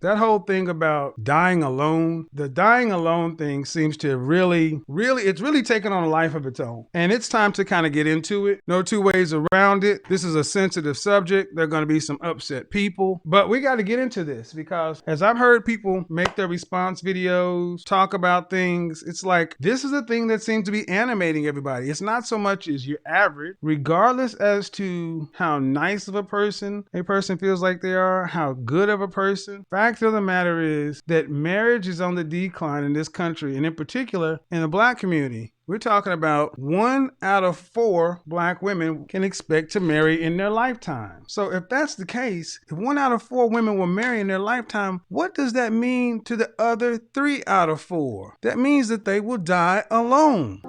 That whole thing about dying alone, the dying alone thing seems to it's really taken on a life of its own. And it's time to kind of get into it. No two ways around it. This is a sensitive subject. There are going to be some upset people, but we got to get into this because as I've heard people make their response videos, talk about things, it's like this is a thing that seems to be animating everybody. It's not so much as your average, regardless as to how nice of a person feels like they are, how good of a person. Fact of the matter is that marriage is on the decline in this country, and in particular in the Black community. We're talking about 1 out of 4 Black women can expect to marry in their lifetime. So if that's the case, if 1 out of 4 women will marry in their lifetime, what does that mean to the other 3 out of 4? That means that they will die alone.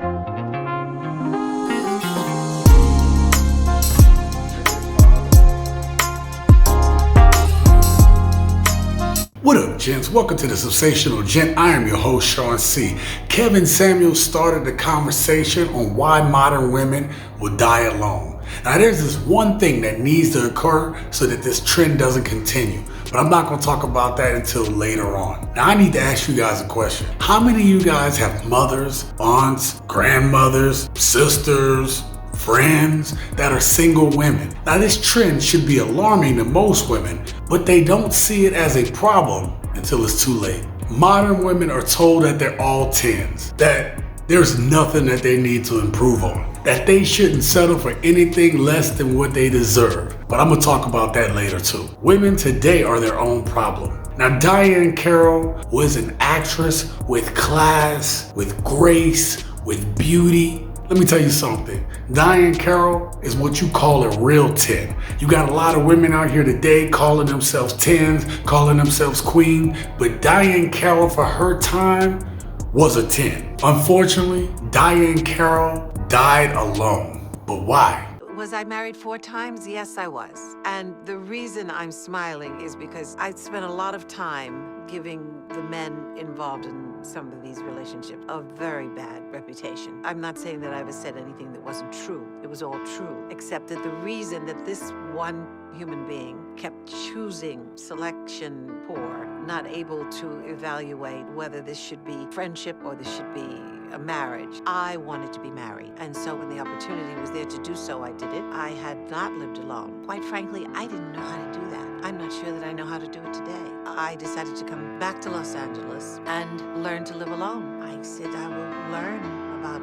What up, gents? Welcome to the Simsational Gent. I am your host, Sean C. Kevin Samuels started the conversation on why modern women will die alone. Now, there's this one thing that needs to occur so that this trend doesn't continue, but I'm not going to talk about that until later on. Now, I need to ask you guys a question. How many of you guys have mothers, aunts, grandmothers, sisters, friends that are single women? Now, this trend should be alarming to most women, but they don't see it as a problem until it's too late. Modern women are told that they're all 10s, that there's nothing that they need to improve on, that they shouldn't settle for anything less than what they deserve. But I'm gonna talk about that later too. Women today are their own problem. Now, Diahnne Carroll was an actress with class, with grace, with beauty. Let me tell you something. Diahnne Carroll is what you call a real 10. You got a lot of women out here today calling themselves 10s, calling themselves queen, but Diahnne Carroll for her time was a 10. Unfortunately, Diahnne Carroll died alone. But why? Was I married 4 times? Yes, I was. And the reason I'm smiling is because I spent a lot of time giving the men involved in some of these relationships a very bad reputation. I'm not saying that I ever said anything that wasn't true. It was all true, except that the reason that this one human being kept choosing selection poor, not able to evaluate whether this should be friendship or this should be a marriage. I wanted to be married, and so when the opportunity was there to do so, I did it. I had not lived alone. Quite frankly, I didn't know how to do that. I'm not sure that I know how to do it today. I decided to come back to Los Angeles and learn to live alone. I said I will learn about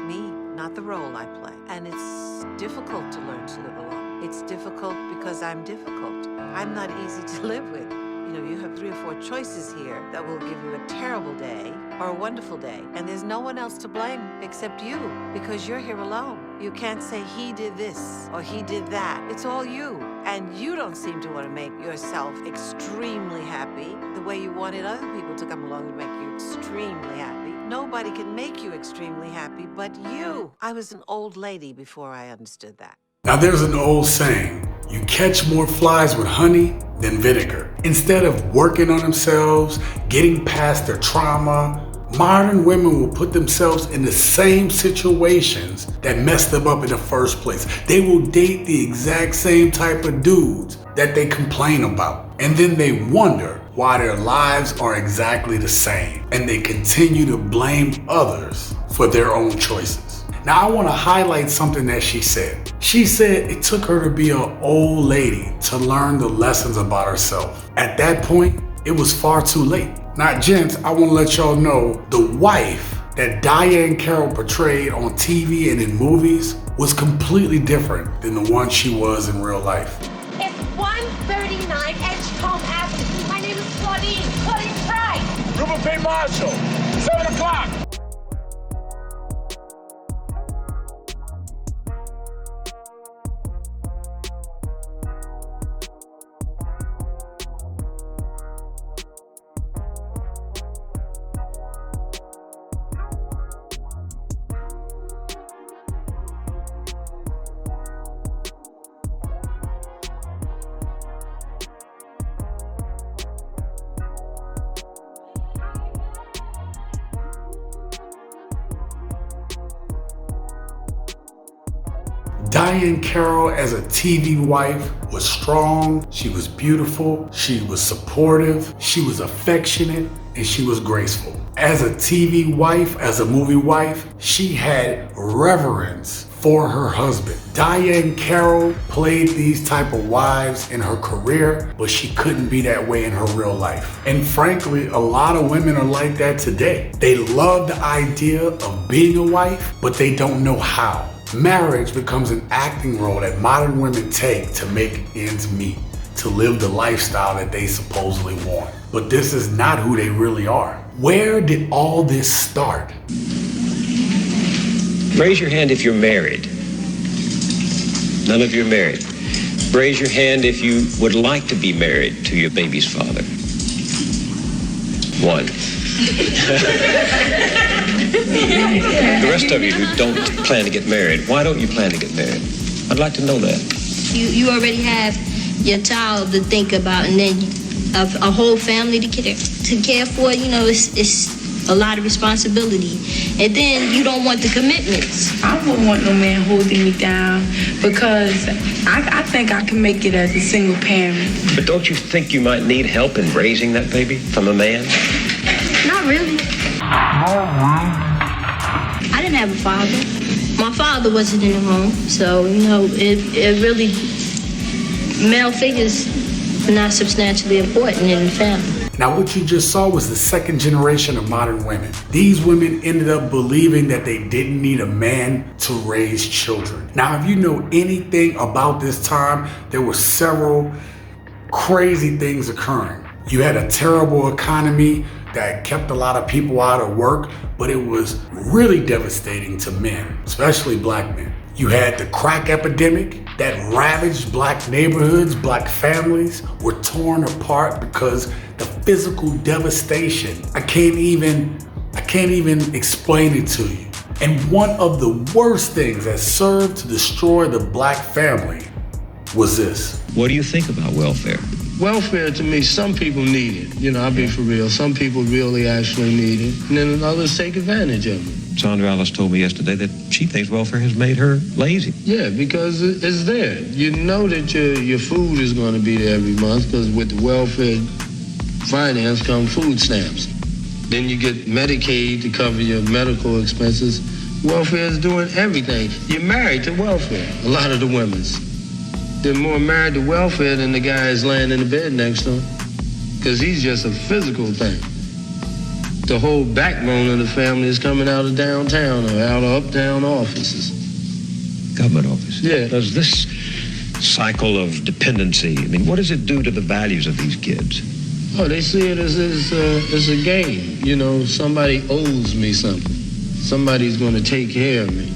me, not the role I play. And it's difficult to learn to live alone. It's difficult because I'm difficult. I'm not easy to live with. You know, you have 3 or 4 choices here that will give you a terrible day or a wonderful day. And there's no one else to blame except you, because you're here alone. You can't say he did this or he did that. It's all you. And you don't seem to want to make yourself extremely happy the way you wanted other people to come along and make you extremely happy. Nobody can make you extremely happy but you. I was an old lady before I understood that. Now, there's an old saying, you catch more flies with honey than vinegar. Instead of working on themselves, getting past their trauma, modern women will put themselves in the same situations that messed them up in the first place. They will date the exact same type of dudes that they complain about. And then they wonder why their lives are exactly the same. And they continue to blame others for their own choices. Now, I want to highlight something that she said. She said it took her to be an old lady to learn the lessons about herself. At that point, it was far too late. Now, gents, I want to let y'all know the wife that Diahnne Carroll portrayed on TV and in movies was completely different than the one she was in real life. It's 139 Edgecombe Avenue. My name is Claudine Price. Rupert P. Marshall, 7 o'clock. Diahnne Carroll as a TV wife was strong, she was beautiful, she was supportive, she was affectionate, and she was graceful. As a TV wife, as a movie wife, she had reverence for her husband. Diahnne Carroll played these type of wives in her career, but she couldn't be that way in her real life. And frankly, a lot of women are like that today. They love the idea of being a wife, but they don't know how. Marriage becomes an acting role that modern women take to make ends meet, to live the lifestyle that they supposedly want. But this is not who they really are. Where did all this start? Raise your hand if you're married. None of you are married. Raise your hand if you would like to be married to your baby's father. One. The rest of you who don't plan to get married, why don't you plan to get married? I'd like to know that. You already have your child to think about, and then a whole family to care for. You know, it's a lot of responsibility, and then you don't want the commitments. I wouldn't want no man holding me down because I think I can make it as a single parent. But don't you think you might need help in raising that baby from a man? Not really. I didn't have a father. My father wasn't in the home, so it really, male figures are not substantially important in the family. Now what you just saw was the second generation of modern women. These women ended up believing that they didn't need a man to raise children. Now if you know anything about this time, there were several crazy things occurring. You had a terrible economy that kept a lot of people out of work, but it was really devastating to men, especially black men. You had the crack epidemic that ravaged black neighborhoods. Black families were torn apart because the physical devastation, I can't even explain it to you. And one of the worst things that served to destroy the black family was this. What do you think about welfare? Welfare, to me, some people need it. I'll be for real. Some people really actually need it, and then others take advantage of it. Sandra Alice told me yesterday that she thinks welfare has made her lazy. Yeah, because it's there. You know that your food is going to be there every month, because with the welfare finance come food stamps. Then you get Medicaid to cover your medical expenses. Welfare is doing everything. You're married to welfare, a lot of the women's. They're more married to welfare than the guys laying in the bed next to them, because he's just a physical thing. The whole backbone of the family is coming out of downtown or out of uptown offices. Government offices? Yeah. Does this cycle of dependency, what does it do to the values of these kids? Oh, they see it as a game. Somebody owes me something. Somebody's going to take care of me.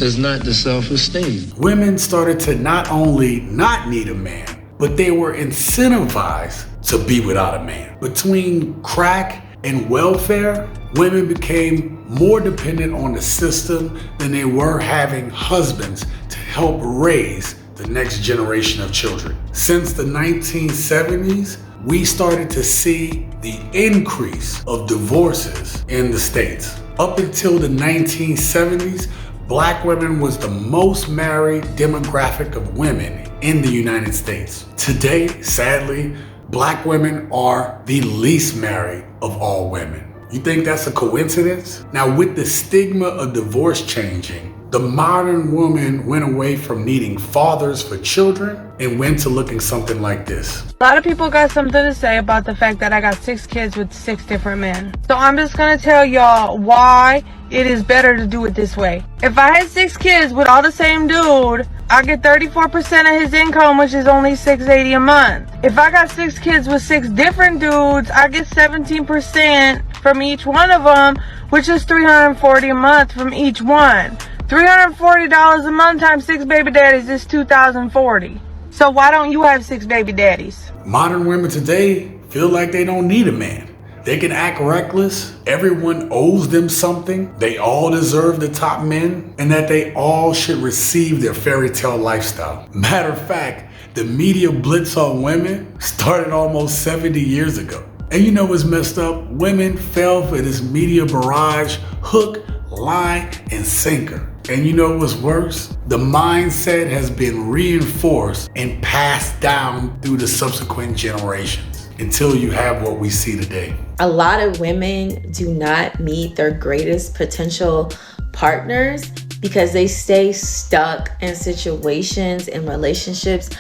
It's not the self-esteem. Women started to not only not need a man, but they were incentivized to be without a man. Between crack and welfare, women became more dependent on the system than they were having husbands to help raise the next generation of children. Since the 1970s, we started to see the increase of divorces in the States. Up until the 1970s, Black women was the most married demographic of women in the United States. Today, sadly, Black women are the least married of all women. You think that's a coincidence? Now, with the stigma of divorce changing, the modern woman went away from needing fathers for children and went to looking something like this. A lot of people got something to say about the fact that I got 6 kids with 6 different men. So I'm just gonna tell y'all why it is better to do it this way. If I had 6 kids with all the same dude, I get 34% of his income, which is only $680 a month. If I got 6 kids with 6 different dudes, I get 17% from each one of them, which is $340 a month from each one. $340 a month times 6 baby daddies is $2,040. So why don't you have 6 baby daddies? Modern women today feel like they don't need a man. They can act reckless. Everyone owes them something. They all deserve the top men, and that they all should receive their fairy tale lifestyle. Matter of fact, the media blitz on women started almost 70 years ago. And you know what's messed up? Women fell for this media barrage, hook, line, and sinker. And you know what's worse? The mindset has been reinforced and passed down through the subsequent generations until you have what we see today. A lot of women do not meet their greatest potential partners because they stay stuck in situations and relationships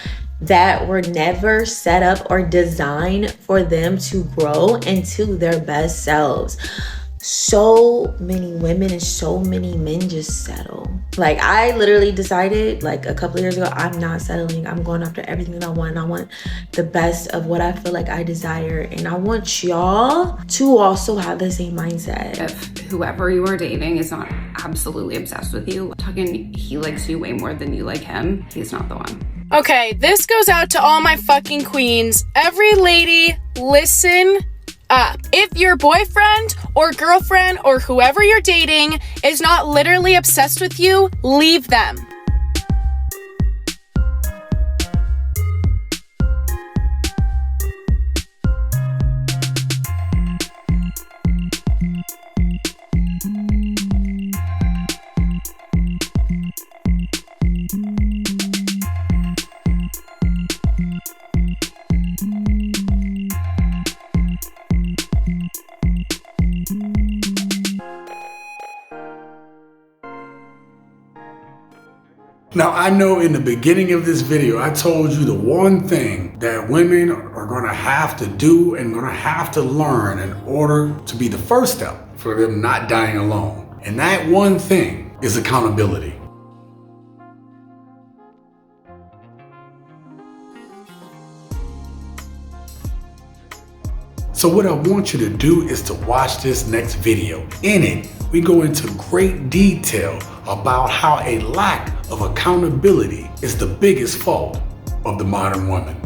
that were never set up or designed for them to grow into their best selves. So many women and so many men just settle. Like, I literally decided like a couple of years ago, I'm not settling. I'm going after everything that I want. I want the best of what I feel like I desire. And I want y'all to also have the same mindset. If whoever you are dating is not absolutely obsessed with you, talking he likes you way more than you like him, he's not the one. Okay, this goes out to all my fucking queens. Every lady, listen up. If your boyfriend or girlfriend or whoever you're dating is not literally obsessed with you, leave them. Now, I know in the beginning of this video, I told you the one thing that women are gonna have to do and gonna have to learn in order to be the first step for them not dying alone. And that one thing is accountability. So what I want you to do is to watch this next video. In it, we go into great detail about how a lack of accountability is the biggest fault of the modern woman.